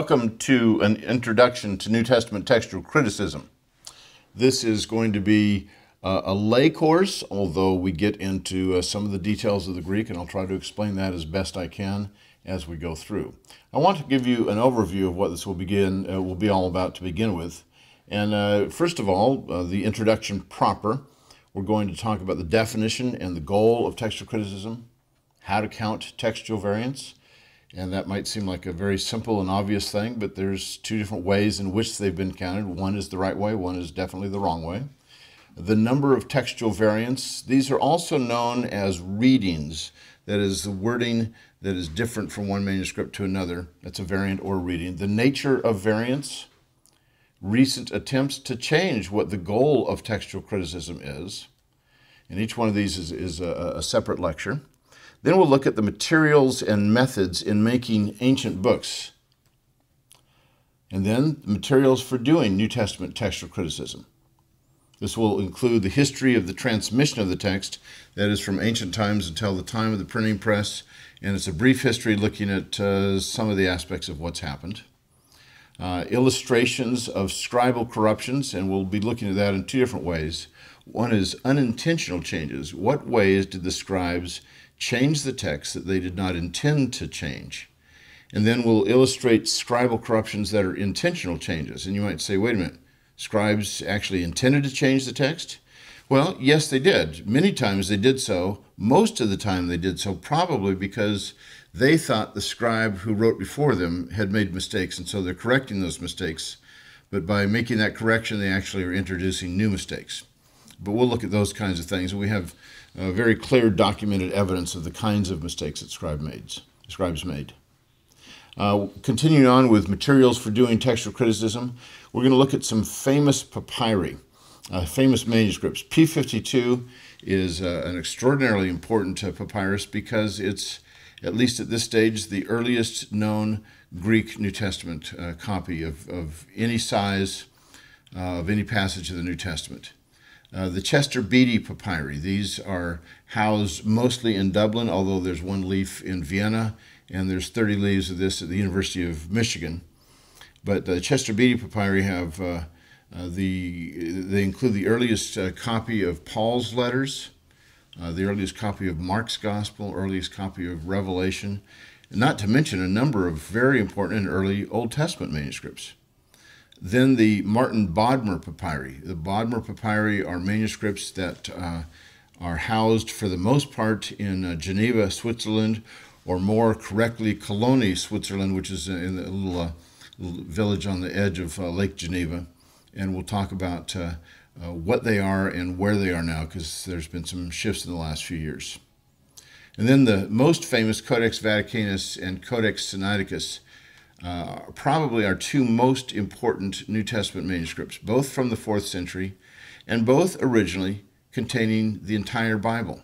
Welcome to an introduction to New Testament Textual Criticism. This is going to be a lay course, although we get into some of the details of the Greek, and I'll try to explain that as best I can as we go through. I want to give you an overview of what this will be all about to begin with. And first of all, the introduction proper. We're going to talk about the definition and the goal of textual criticism, how to count textual variants. And that might seem like a very simple and obvious thing, but there's two different ways in which they've been counted. One is the right way, one is definitely the wrong way. The number of textual variants, these are also known as readings. That is the wording that is different from one manuscript to another. That's a variant or a reading. The nature of variants, recent attempts to change what the goal of textual criticism is. And each one of these is a separate lecture. Then we'll look at the materials and methods in making ancient books. And then the materials for doing New Testament textual criticism. This will include the history of the transmission of the text, that is from ancient times until the time of the printing press, and it's a brief history looking at some of the aspects of what's happened. Illustrations of scribal corruptions, and we'll be looking at that in two different ways. One is unintentional changes. What ways did the scribes change the text that they did not intend to change? And then we'll illustrate scribal corruptions that are intentional changes. And you might say, wait a minute, scribes actually intended to change the text? Well, yes, they did. Many times they did so. Most of the time they did so probably because they thought the scribe who wrote before them had made mistakes, and so they're correcting those mistakes. But by making that correction, they actually are introducing new mistakes. But we'll look at those kinds of things, and we have very clear documented evidence of the kinds of mistakes that scribes made. Continuing on with materials for doing textual criticism, we're going to look at some famous papyri, famous manuscripts. P52 is an extraordinarily important papyrus because it's, at least at this stage, the earliest known Greek New Testament copy of any size, of any passage of the New Testament. The Chester Beatty papyri, these are housed mostly in Dublin, although there's one leaf in Vienna, and there's 30 leaves of this at the University of Michigan. But the Chester Beatty papyri have, they include the earliest copy of Paul's letters, the earliest copy of Mark's Gospel, earliest copy of Revelation, and not to mention a number of very important and early Old Testament manuscripts. Then the Martin Bodmer papyri. The Bodmer papyri are manuscripts that are housed for the most part in Geneva, Switzerland, or more correctly, Cologne, Switzerland, which is in a little village on the edge of Lake Geneva. And we'll talk about what they are and where they are now, because there's been some shifts in the last few years. And then the most famous Codex Vaticanus and Codex Sinaiticus probably our two most important New Testament manuscripts, both from the 4th century and both originally containing the entire Bible.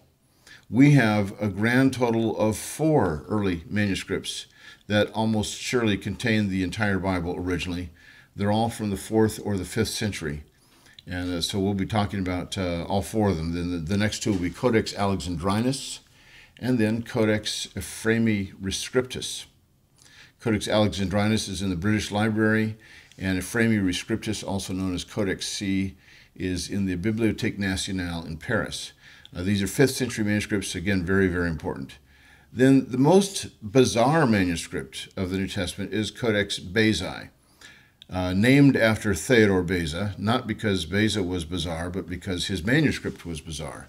We have a grand total of 4 early manuscripts that almost surely contain the entire Bible originally. They're all from the 4th or the 5th century. And so we'll be talking about all 4 of them. Then the next 2 will be Codex Alexandrinus and then Codex Ephraemi Rescriptus. Codex Alexandrinus is in the British Library, and Ephraemi Rescriptus, also known as Codex C, is in the Bibliothèque Nationale in Paris. These are 5th century manuscripts, again, very, very important. Then the most bizarre manuscript of the New Testament is Codex Bezae, named after Theodore Beza, not because Beza was bizarre, but because his manuscript was bizarre.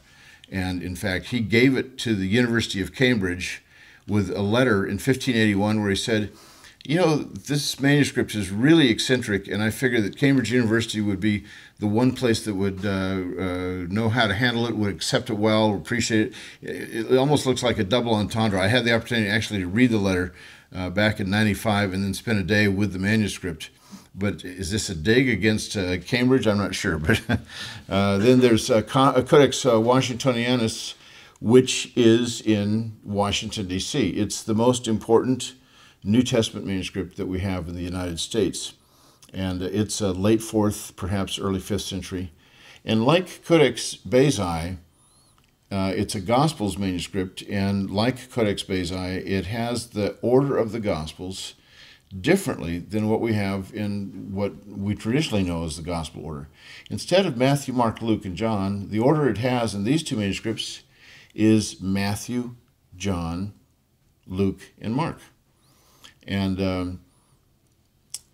And in fact, he gave it to the University of Cambridge with a letter in 1581 where he said, you know, this manuscript is really eccentric, and I figure that Cambridge University would be the one place that would know how to handle it, would accept it well, appreciate it. It almost looks like a double entendre. I had the opportunity actually to read the letter back in *95 and then spend a day with the manuscript. But is this a dig against Cambridge? I'm not sure. But then there's Codex Washingtonianus, which is in Washington, D.C. It's the most important New Testament manuscript that we have in the United States. And it's late 4th, perhaps early 5th century. And like Codex Bezae, it's a Gospels manuscript, and like Codex Bezae, it has the order of the Gospels differently than what we have in what we traditionally know as the gospel order. Instead of Matthew, Mark, Luke, and John, the order it has in these two manuscripts is Matthew, John, Luke, and Mark. And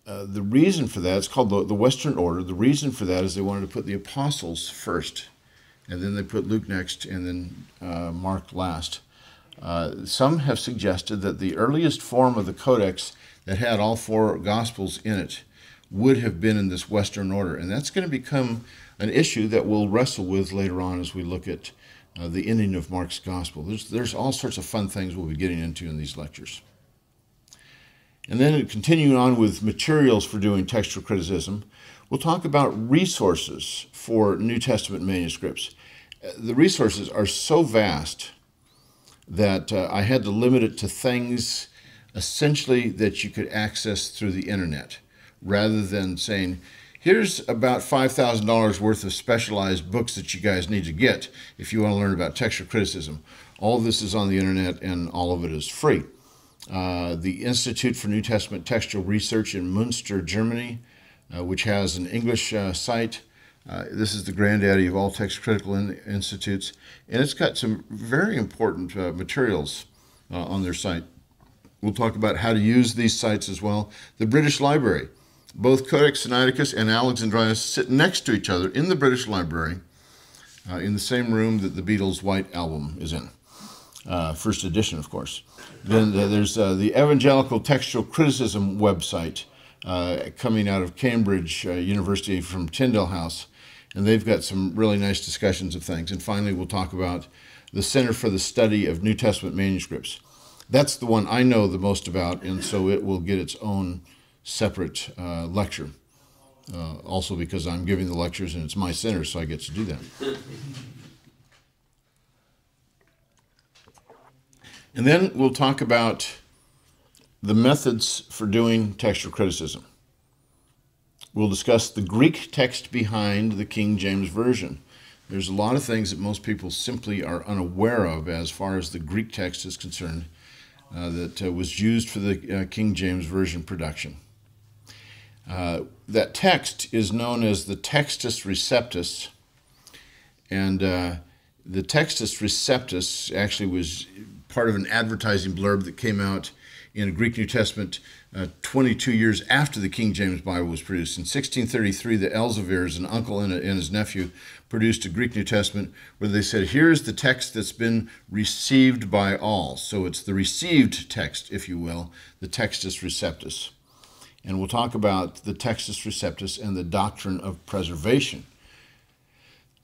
the reason for that, it's called the Western order. The reason for that is they wanted to put the apostles first, and then they put Luke next, and then Mark last. Some have suggested that the earliest form of the codex that had all four Gospels in it would have been in this Western order. And that's going to become an issue that we'll wrestle with later on as we look at the ending of Mark's Gospel. There's all sorts of fun things we'll be getting into in these lectures. And then continuing on with materials for doing textual criticism, we'll talk about resources for New Testament manuscripts. The resources are so vast that I had to limit it to things essentially that you could access through the internet, rather than saying, here's about $5,000 worth of specialized books that you guys need to get if you want to learn about textual criticism. All of this is on the internet, and all of it is free. The Institute for New Testament Textual Research in Münster, Germany, which has an English site. This is the granddaddy of all text critical institutes, and it's got some very important materials on their site. We'll talk about how to use these sites as well. The British Library. Both Codex Sinaiticus and Alexandrinus sit next to each other in the British Library, in the same room that the Beatles' White Album is in. First edition, of course. Then there's the Evangelical Textual Criticism website coming out of Cambridge University from Tyndale House. And they've got some really nice discussions of things. And finally, we'll talk about the Center for the Study of New Testament Manuscripts. That's the one I know the most about, and so it will get its own separate lecture. Also because I'm giving the lectures and it's my center, so I get to do that. And then we'll talk about the methods for doing textual criticism. We'll discuss the Greek text behind the King James Version. There's a lot of things that most people simply are unaware of as far as the Greek text is concerned that was used for the King James Version production. That text is known as the Textus Receptus, and the Textus Receptus actually was part of an advertising blurb that came out in a Greek New Testament 22 years after the King James Bible was produced. In 1633, the Elzevirs, an uncle and his nephew, produced a Greek New Testament where they said, here's the text that's been received by all. So it's the received text, if you will, the Textus Receptus. And we'll talk about the Textus Receptus and the doctrine of preservation.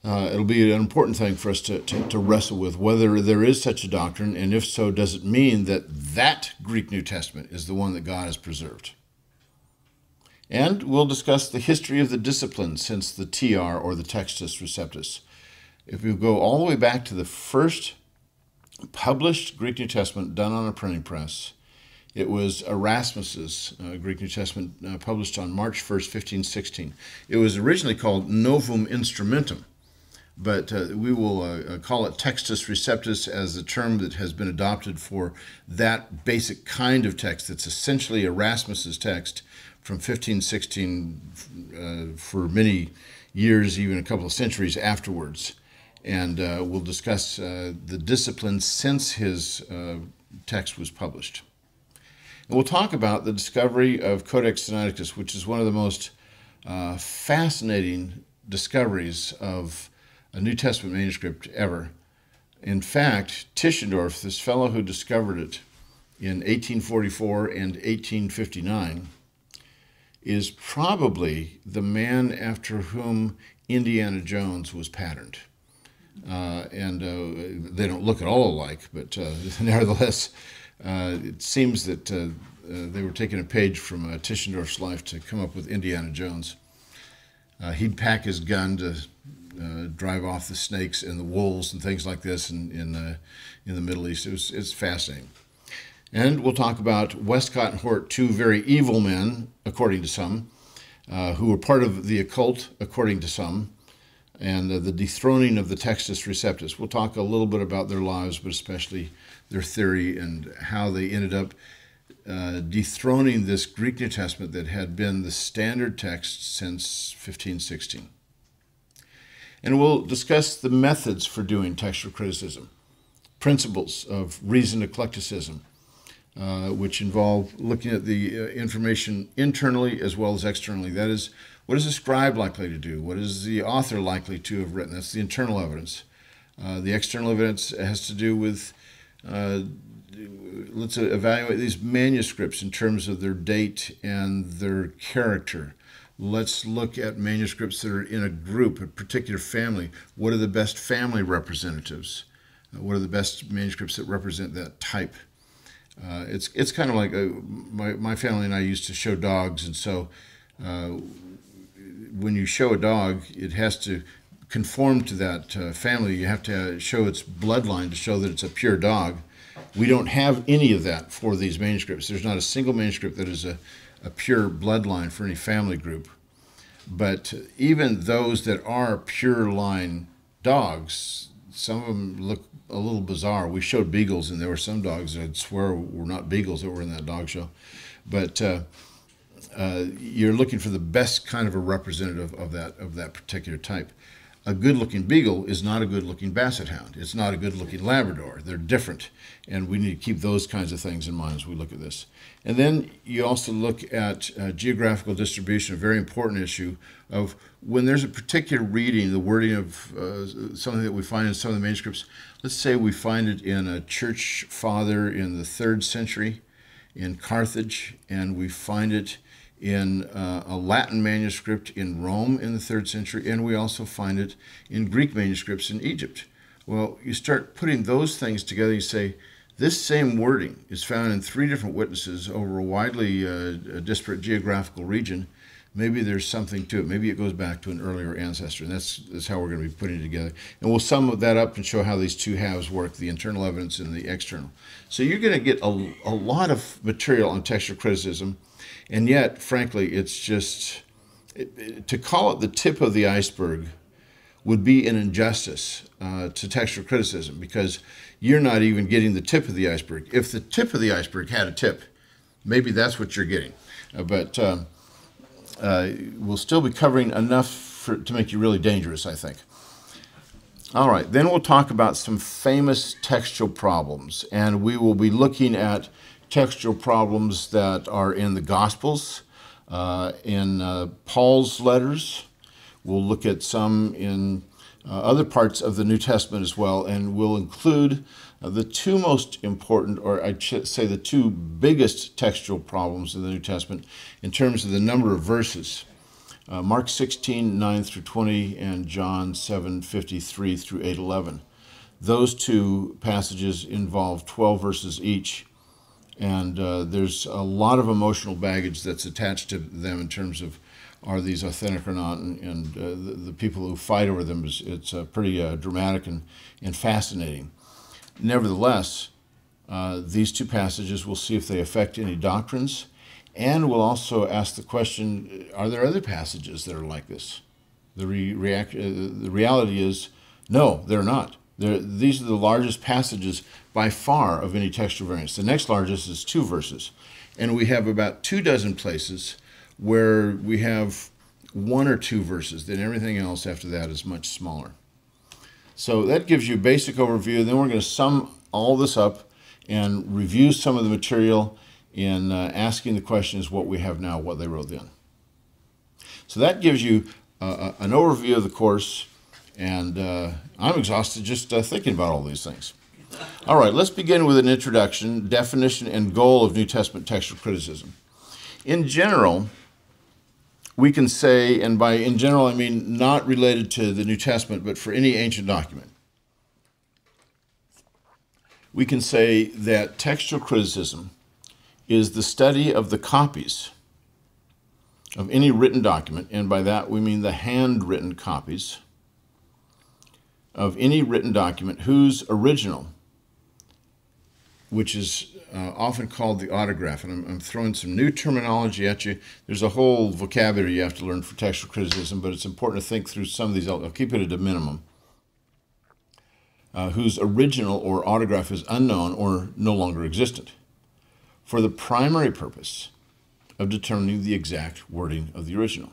It'll be an important thing for us to wrestle with, whether there is such a doctrine, and if so, does it mean that that Greek New Testament is the one that God has preserved? And we'll discuss the history of the discipline since the TR, or the Textus Receptus. If we go all the way back to the first published Greek New Testament done on a printing press, it was Erasmus's Greek New Testament published on March 1st, 1516. It was originally called Novum Instrumentum, but we will call it Textus Receptus as the term that has been adopted for that basic kind of text that's essentially Erasmus's text from 1516 for many years, even a couple of centuries afterwards. And we'll discuss the discipline since his text was published. And we'll talk about the discovery of Codex Sinaiticus, which is one of the most fascinating discoveries of a New Testament manuscript ever. In fact, Tischendorf, this fellow who discovered it in 1844 and 1859, is probably the man after whom Indiana Jones was patterned. They don't look at all alike, but nevertheless, it seems that they were taking a page from Tischendorf's life to come up with Indiana Jones. He'd pack his gun to drive off the snakes and the wolves and things like this in the Middle East. It's fascinating. And we'll talk about Westcott and Hort, two very evil men, according to some, who were part of the occult, according to some, and the dethroning of the Textus Receptus. We'll talk a little bit about their lives, but especially their theory and how they ended up dethroning this Greek New Testament that had been the standard text since 1516. And we'll discuss the methods for doing textual criticism, principles of reasoned eclecticism, which involve looking at the information internally as well as externally. That is, what is the scribe likely to do? What is the author likely to have written? That's the internal evidence. The external evidence has to do with, let's evaluate these manuscripts in terms of their date and their character. Let's look at manuscripts that are in a group, a particular family. What are the best family representatives? What are the best manuscripts that represent that type? It's kind of like my family and I used to show dogs, and so when you show a dog, it has to conform to that family. You have to show its bloodline to show that it's a pure dog. We don't have any of that for these manuscripts. There's not a single manuscript that is a pure bloodline for any family group. But even those that are pure line dogs, some of them look a little bizarre. We showed beagles, and there were some dogs that I'd swear were not beagles that were in that dog show. But you're looking for the best kind of a representative of that particular type. A good-looking beagle is not a good-looking basset hound. It's not a good-looking Labrador. They're different, and we need to keep those kinds of things in mind as we look at this. And then you also look at geographical distribution, a very important issue of when there's a particular reading, the wording of something that we find in some of the manuscripts. Let's say we find it in a church father in the 3rd century in Carthage, and we find it in a Latin manuscript in Rome in the 3rd century, and we also find it in Greek manuscripts in Egypt. Well, you start putting those things together, you say, this same wording is found in 3 different witnesses over a widely disparate geographical region. Maybe there's something to it. Maybe it goes back to an earlier ancestor, and that's how we're going to be putting it together. And we'll sum that up and show how these two halves work, the internal evidence and the external. So you're going to get a lot of material on textual criticism, and yet, frankly, it's just, to call it the tip of the iceberg would be an injustice to textual criticism, because you're not even getting the tip of the iceberg. If the tip of the iceberg had a tip, maybe that's what you're getting. But we'll still be covering enough to make you really dangerous, I think. All right, then we'll talk about some famous textual problems, and we will be looking at textual problems that are in the Gospels, in Paul's letters. We'll look at some in other parts of the New Testament as well, and we'll include the 2 most important, or I'd say the 2 biggest textual problems in the New Testament in terms of the number of verses. Mark 16, 9 through 20, and John 7, 53 through 8:11. Those 2 passages involve 12 verses each, and there's a lot of emotional baggage that's attached to them in terms of are these authentic or not, and the people who fight over them, it's pretty dramatic and fascinating. Nevertheless, these 2 passages, we'll see if they affect any doctrines, and we'll also ask the question, are there other passages that are like this? The reality is, no, they're not. These are the largest passages by far of any textual variants. The next largest is 2 verses, and we have about 24 places where we have 1 or 2 verses. Then everything else after that is much smaller. So that gives you a basic overview. Then we're going to sum all this up and review some of the material in asking the questions what we have now, what they wrote then. So that gives you an overview of the course, and I'm exhausted just thinking about all these things. All right, let's begin with an introduction, definition, and goal of New Testament textual criticism. In general, we can say, and by in general I mean not related to the New Testament, but for any ancient document, we can say that textual criticism is the study of the copies of any written document, and by that we mean the handwritten copies of any written document whose original, which is often called the autograph, and I'm throwing some new terminology at you. There's a whole vocabulary you have to learn for textual criticism, but it's important to think through some of these. I'll keep it at a minimum. Whose original or autograph is unknown or no longer existent. for the primary purpose of determining the exact wording of the original.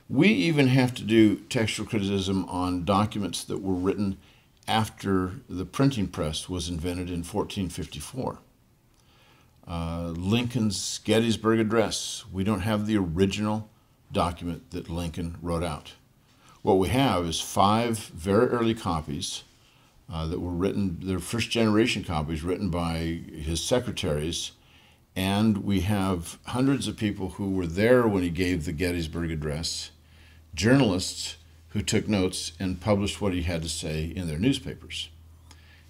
We even have to do textual criticism on documents that were written after the printing press was invented in 1454. Lincoln's Gettysburg Address. We don't have the original document that Lincoln wrote out. What we have is 5 very early copies that were written, they're first generation copies written by his secretaries, and we have hundreds of people who were there when he gave the Gettysburg Address, journalists who took notes and published what he had to say in their newspapers.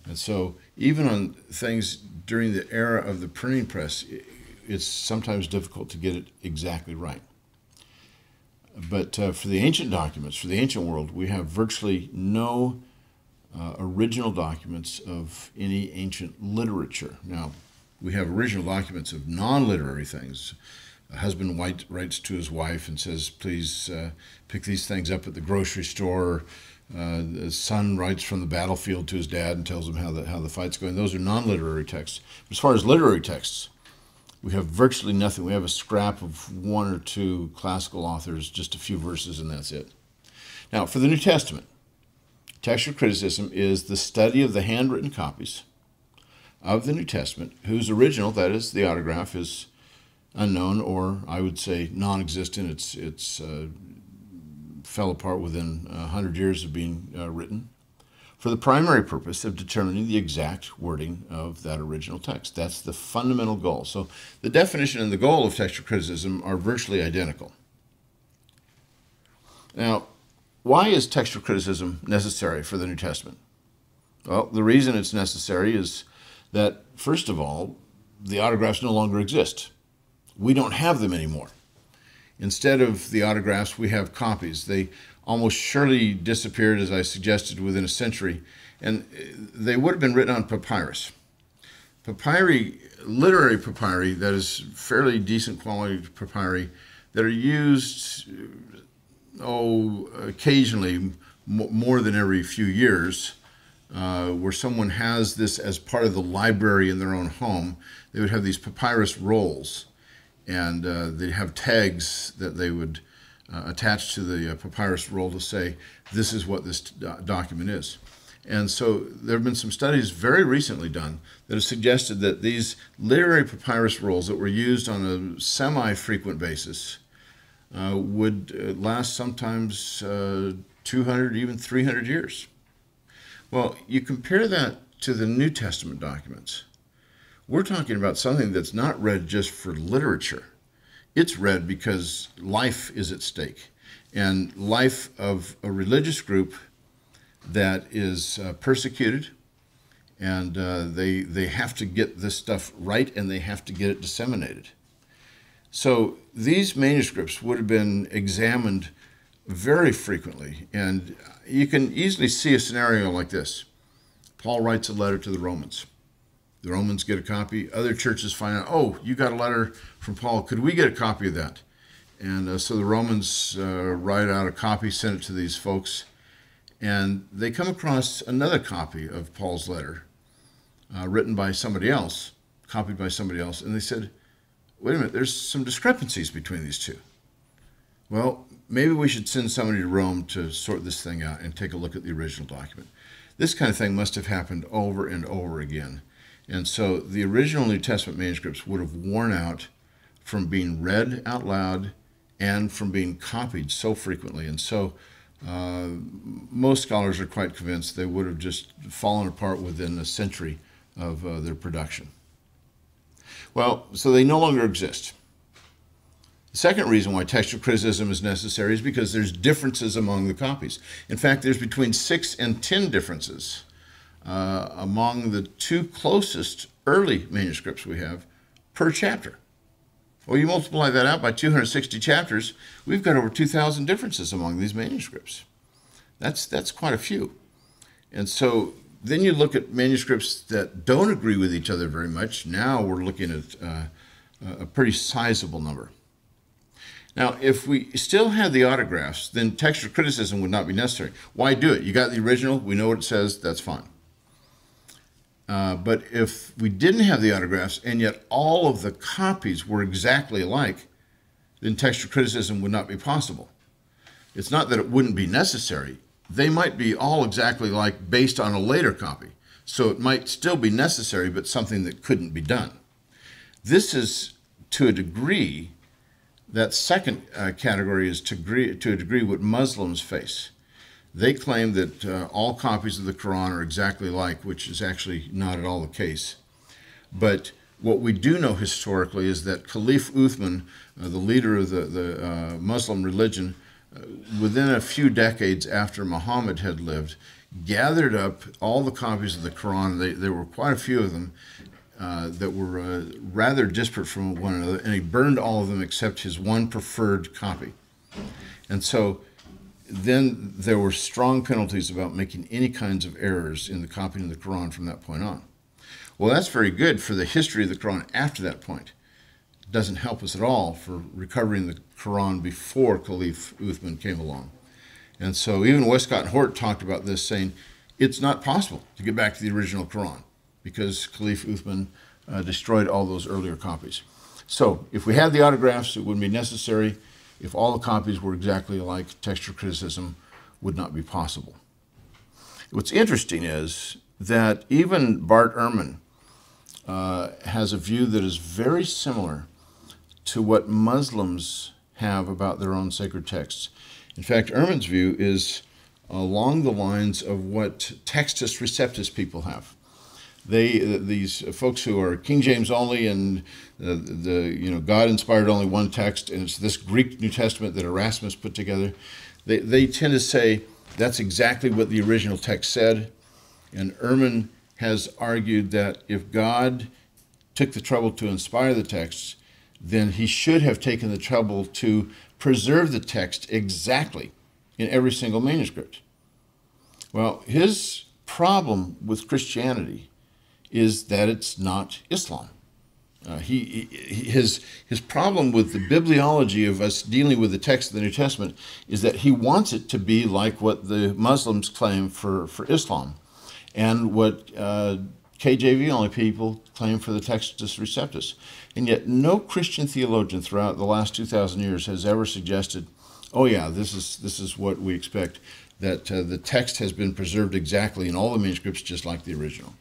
And so even on things during the era of the printing press, it's sometimes difficult to get it exactly right. But for the ancient documents, for the ancient world, we have virtually no original documents of any ancient literature. Now, we have original documents of non-literary things. A husband writes to his wife and says, please pick these things up at the grocery store. The son writes from the battlefield to his dad and tells him how the fight's going. Those are non-literary texts. As far as literary texts, we have virtually nothing. We have a scrap of 1 or 2 classical authors, just a few verses, and that's it. Now, for the New Testament, textual criticism is the study of the handwritten copies of the New Testament, whose original, that is, the autograph, is unknown, or I would say non-existent. It's fell apart within 100 years of being written, for the primary purpose of determining the exact wording of that original text. That's the fundamental goal. So the definition and the goal of textual criticism are virtually identical. Now, why is textual criticism necessary for the New Testament? Well, the reason it's necessary is that, first of all, the autographs no longer exist. We don't have them anymore. Instead of the autographs, we have copies. They almost surely disappeared, as I suggested, within a century, and they would have been written on papyrus. Papyri, literary papyri, that is fairly decent quality papyri, that are used, occasionally, more than every few years, where someone has this as part of the library in their own home. They would have these papyrus rolls, and they'd have tags that they would attach to the papyrus roll to say, this is what this document is. And so there have been some studies very recently done that have suggested that these literary papyrus rolls that were used on a semi-frequent basis would last sometimes 200, even 300 years. Well, you compare that to the New Testament documents. We're talking about something that's not read just for literature. It's read because life is at stake, and life of a religious group that is persecuted, and they have to get this stuff right, and they have to get it disseminated. So these manuscripts would have been examined very frequently, and you can easily see a scenario like this. Paul writes a letter to the Romans. The Romans get a copy. Other churches find out, oh, you got a letter from Paul. Could we get a copy of that? And so the Romans write out a copy, send it to these folks, and they come across another copy of Paul's letter written by somebody else, copied by somebody else, and they said, wait a minute, there's some discrepancies between these two. Well, maybe we should send somebody to Rome to sort this thing out and take a look at the original document. This kind of thing must have happened over and over again. And so the original New Testament manuscripts would have worn out from being read out loud and from being copied so frequently. And so most scholars are quite convinced they would have just fallen apart within a century of their production. Well, so they no longer exist. The second reason why textual criticism is necessary is because there's differences among the copies. In fact, there's between 6 and 10 differences among the 2 closest early manuscripts we have per chapter. Well, you multiply that out by 260 chapters, we've got over 2,000 differences among these manuscripts. That's quite a few. And so then you look at manuscripts that don't agree with each other very much. Now we're looking at a pretty sizable number. Now, if we still had the autographs, then textual criticism would not be necessary. Why do it? You got the original, we know what it says, that's fine. But if we didn't have the autographs and yet all of the copies were exactly alike, then textual criticism would not be possible. It's not that it wouldn't be necessary. They might be all exactly alike based on a later copy. So it might still be necessary, but something that couldn't be done. This is, to a degree, that second category is to a degree what Muslims face. They claim that all copies of the Quran are exactly alike, which is actually not at all the case. But what we do know historically is that Caliph Uthman, the leader of the Muslim religion, within a few decades after Muhammad had lived, gathered up all the copies of the Quran. There were quite a few of them that were rather disparate from one another, and he burned all of them except his one preferred copy. And so then there were strong penalties about making any kinds of errors in the copying of the Quran from that point on. Well, that's very good for the history of the Quran after that point. It doesn't help us at all for recovering the Quran before Caliph Uthman came along. And so even Westcott and Hort talked about this, saying it's not possible to get back to the original Quran because Caliph Uthman destroyed all those earlier copies. So if we had the autographs, it wouldn't be necessary. If all the copies were exactly alike, textual criticism would not be possible. What's interesting is that even Bart Ehrman has a view that is very similar to what Muslims have about their own sacred texts. In fact, Ehrman's view is along the lines of what Textus Receptus people have. These folks who are King James only and God inspired only one text, and it's this Greek New Testament that Erasmus put together. They tend to say that's exactly what the original text said. And Ehrman has argued that if God took the trouble to inspire the texts, then he should have taken the trouble to preserve the text exactly in every single manuscript. Well, his problem with Christianity is that it's not Islam. His problem with the bibliology of us dealing with the text of the New Testament is that he wants it to be like what the Muslims claim for Islam and what KJV only people claim for the Textus Receptus. And yet no Christian theologian throughout the last 2,000 years has ever suggested, oh yeah, this is what we expect, that the text has been preserved exactly in all the manuscripts just like the original.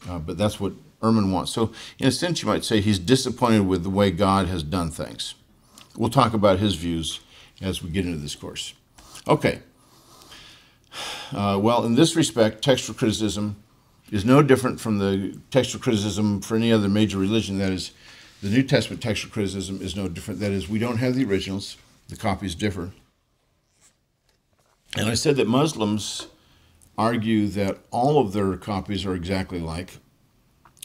But that's what Ehrman wants. So in a sense, you might say he's disappointed with the way God has done things. We'll talk about his views as we get into this course. Okay. Well, in this respect, textual criticism is no different from the textual criticism for any other major religion. That is, the New Testament textual criticism is no different. That is, we don't have the originals. The copies differ. And I said that Muslims argue that all of their copies are exactly alike,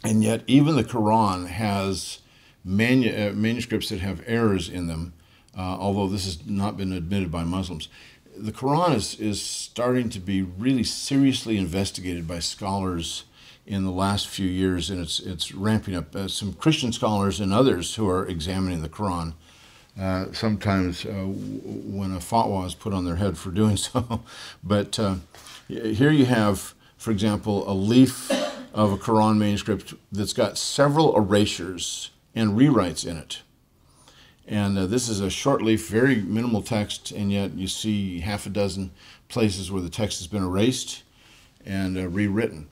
and yet even the Quran has manuscripts that have errors in them, although this has not been admitted by Muslims. The Quran is starting to be really seriously investigated by scholars in the last few years, and it's ramping up. Some Christian scholars and others who are examining the Quran, sometimes when a fatwa is put on their head for doing so. But here you have, for example, a leaf of a Quran manuscript that's got several erasures and rewrites in it. And this is a short leaf, very minimal text, and yet you see half a dozen places where the text has been erased and rewritten.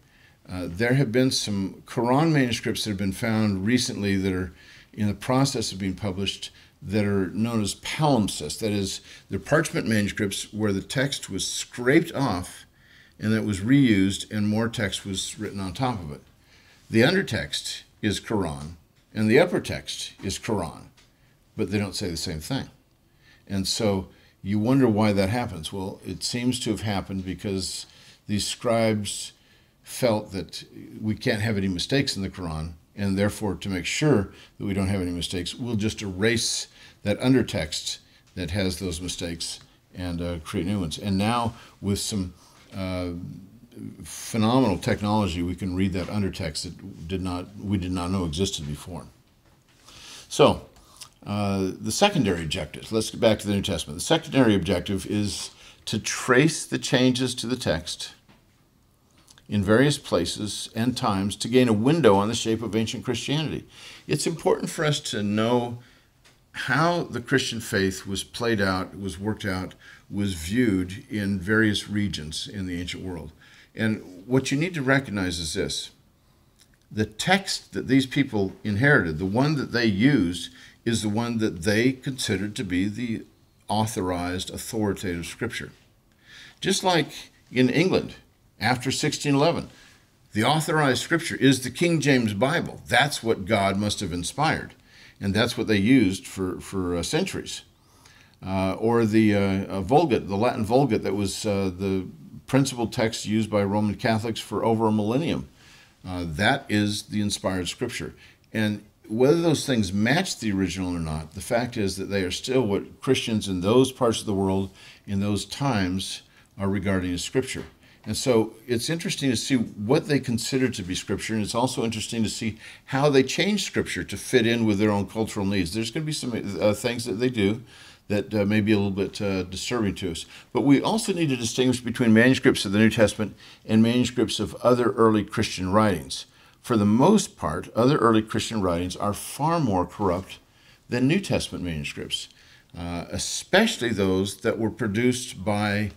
There have been some Quran manuscripts that have been found recently that are in the process of being published that are known as palimpsest. That is, they're parchment manuscripts where the text was scraped off and it was reused and more text was written on top of it. The undertext is Quran and the upper text is Quran, but they don't say the same thing. And so you wonder why that happens. Well, it seems to have happened because these scribes felt that we can't have any mistakes in the Quran, and therefore to make sure that we don't have any mistakes, we'll just erase that undertext that has those mistakes and create new ones. And now with some phenomenal technology, we can read that undertext that we did not know existed before. So the secondary objective, let's get back to the New Testament. The secondary objective is to trace the changes to the text in various places and times to gain a window on the shape of ancient Christianity. It's important for us to know how the Christian faith was played out, was worked out, was viewed in various regions in the ancient world. And what you need to recognize is this. The text that these people inherited, the one that they used, is the one that they considered to be the authorized, authoritative scripture. Just like in England, after 1611, the authorized scripture is the King James Bible. That's what God must have inspired. And that's what they used for centuries. Or the Vulgate, the Latin Vulgate, that was the principal text used by Roman Catholics for over a millennium. That is the inspired scripture. And whether those things match the original or not, the fact is that they are still what Christians in those parts of the world in those times are regarding as scripture. And so it's interesting to see what they consider to be scripture, and it's also interesting to see how they change scripture to fit in with their own cultural needs. There's going to be some things that they do that may be a little bit disturbing to us. But we also need to distinguish between manuscripts of the New Testament and manuscripts of other early Christian writings. For the most part, other early Christian writings are far more corrupt than New Testament manuscripts, especially those that were produced by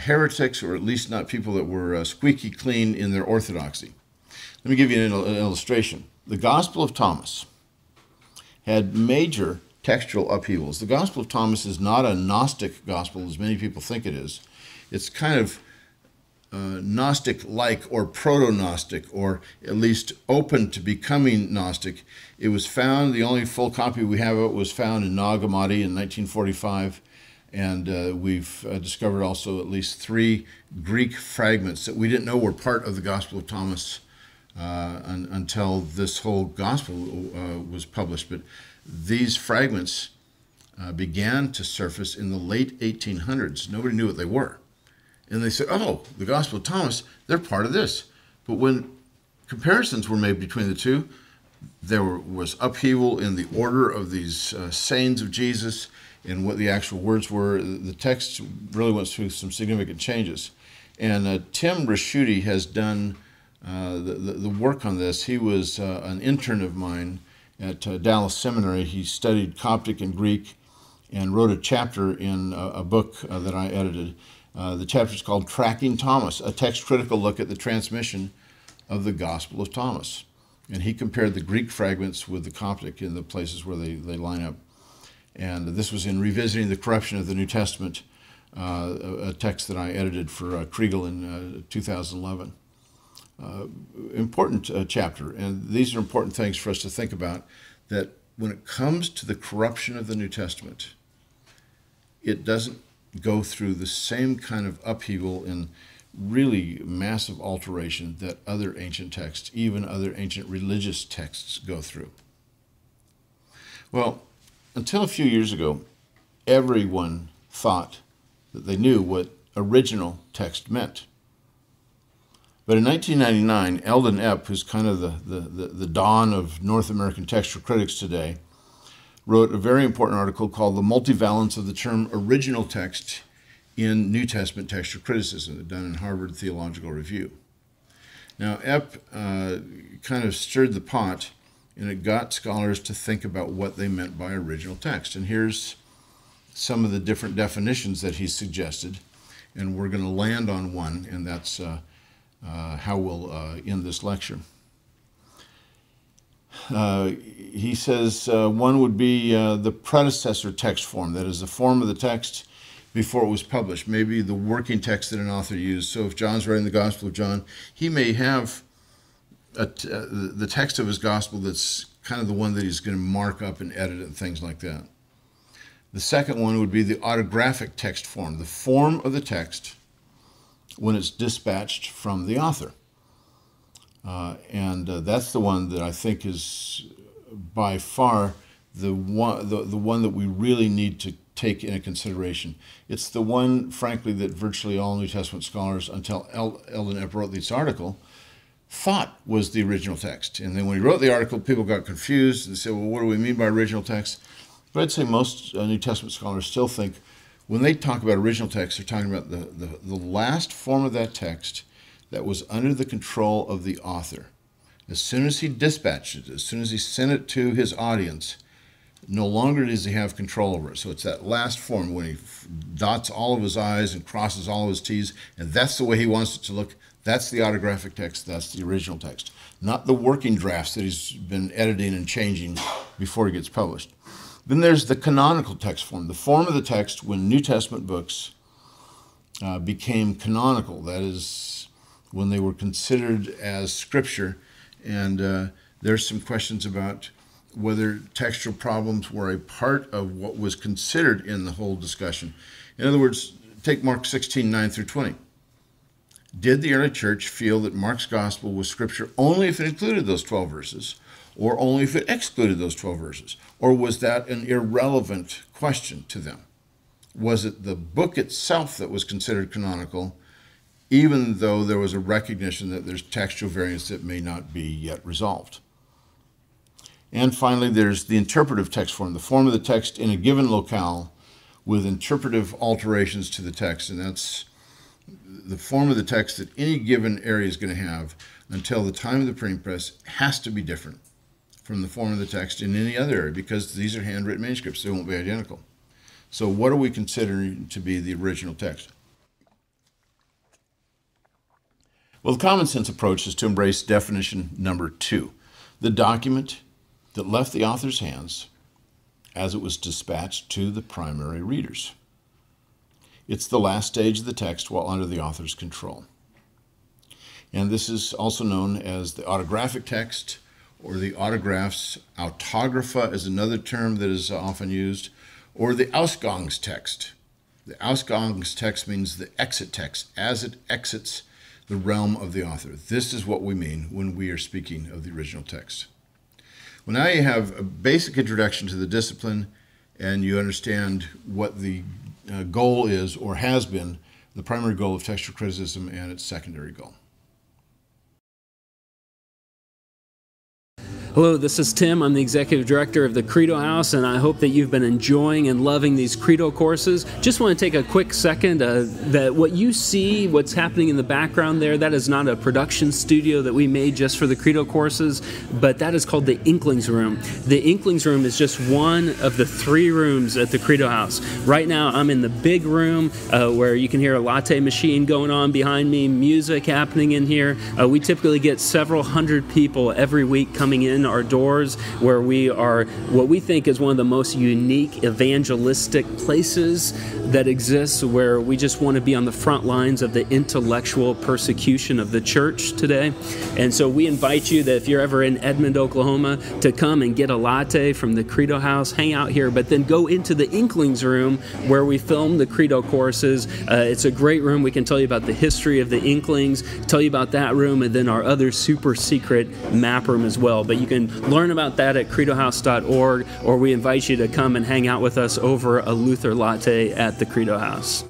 heretics, or at least not people that were squeaky clean in their orthodoxy. Let me give you an illustration. The Gospel of Thomas had major textual upheavals. The Gospel of Thomas is not a Gnostic gospel, as many people think it is. It's kind of Gnostic-like, or proto-Gnostic, or at least open to becoming Gnostic. It was found, the only full copy we have of it was found in Nag Hammadi in 1945. And we've discovered also at least 3 Greek fragments that we didn't know were part of the Gospel of Thomas until this whole gospel was published. But these fragments began to surface in the late 1800s. Nobody knew what they were. And they said, oh, the Gospel of Thomas, they're part of this. But when comparisons were made between the two, there was upheaval in the order of these sayings of Jesus and what the actual words were. The text really went through some significant changes. And Tim Raschuti has done the work on this. He was an intern of mine at Dallas Seminary. He studied Coptic and Greek and wrote a chapter in a book that I edited. The chapter is called Tracking Thomas, a text critical look at the transmission of the Gospel of Thomas. And he compared the Greek fragments with the Coptic in the places where they line up. And this was in Revisiting the Corruption of the New Testament, a text that I edited for Kriegel in 2011. Important chapter, and these are important things for us to think about, that when it comes to the corruption of the New Testament, it doesn't go through the same kind of upheaval and really massive alteration that other ancient texts, even other ancient religious texts, go through. Well, until a few years ago, everyone thought that they knew what original text meant. But in 1999, Eldon Epp, who's kind of the dawn of North American textual critics today, wrote a very important article called The Multivalence of the Term Original Text in New Testament Textual Criticism, done in Harvard Theological Review. Now, Epp kind of stirred the pot, and it got scholars to think about what they meant by original text. And here's some of the different definitions that he suggested, and we're going to land on one, and that's how we'll end this lecture. He says one would be the predecessor text form, that is the form of the text before it was published, maybe the working text that an author used. So if John's writing the Gospel of John, he may have the text of his gospel that's kind of the one that he's going to mark up and edit and things like that. The second one would be the autographic text form, the form of the text when it's dispatched from the author. And that's the one that I think is by far the one that we really need to take into consideration. It's the one, frankly, that virtually all New Testament scholars, until Eldon Epp wrote this article, thought was the original text. And then when he wrote the article, people got confused and said, well, what do we mean by original text? But I'd say most New Testament scholars still think when they talk about original text, they're talking about the last form of that text that was under the control of the author. As soon as he dispatched it, as soon as he sent it to his audience, no longer does he have control over it. So it's that last form when he dots all of his I's and crosses all of his T's, and that's the way he wants it to look. That's the autographic text. That's the original text, not the working drafts that he's been editing and changing before it gets published. Then there's the canonical text form, the form of the text when New Testament books became canonical. That is, when they were considered as scripture. And there's some questions about whether textual problems were a part of what was considered in the whole discussion. In other words, take Mark 16, 9 through 20. Did the early church feel that Mark's gospel was scripture only if it included those 12 verses, or only if it excluded those 12 verses? Or was that an irrelevant question to them? Was it the book itself that was considered canonical, even though there was a recognition that there's textual variants that may not be yet resolved? And finally, there's the interpretive text form, the form of the text in a given locale with interpretive alterations to the text. And that's the form of the text that any given area is going to have until the time of the printing press has to be different from the form of the text in any other area, because these are handwritten manuscripts. They won't be identical. So what are we considering to be the original text? Well, the common sense approach is to embrace definition number 2, the document that left the author's hands as it was dispatched to the primary readers. It's the last stage of the text while under the author's control. And this is also known as the autographic text, or the autographs. Autographa is another term that is often used, or the Ausgangstext. The Ausgangstext means the exit text, as it exits the realm of the author. This is what we mean when we are speaking of the original text. Well, now you have a basic introduction to the discipline, and you understand what the goal is, or has been, the primary goal of textual criticism and its secondary goal. Hello, this is Tim. I'm the Executive Director of the Credo House, and I hope that you've been enjoying and loving these Credo courses. Just want to take a quick second that what you see, what's happening in the background there, that is not a production studio that we made just for the Credo courses, but that is called the Inklings Room. The Inklings Room is just one of the 3 rooms at the Credo House. Right now, I'm in the big room where you can hear a latte machine going on behind me, music happening in here. We typically get several hundred people every week coming in our doors, where we are what we think is one of the most unique evangelistic places that exists, where we just want to be on the front lines of the intellectual persecution of the church today. And so we invite you that if you're ever in Edmond, Oklahoma, to come and get a latte from the Credo House, hang out here, but then go into the Inklings Room where we film the Credo courses. It's a great room. We can tell you about the history of the Inklings, tell you about that room, and then our other super secret map room as well. But you can learn about that at credohouse.org, or we invite you to come and hang out with us over a Luther latte at the Credo House.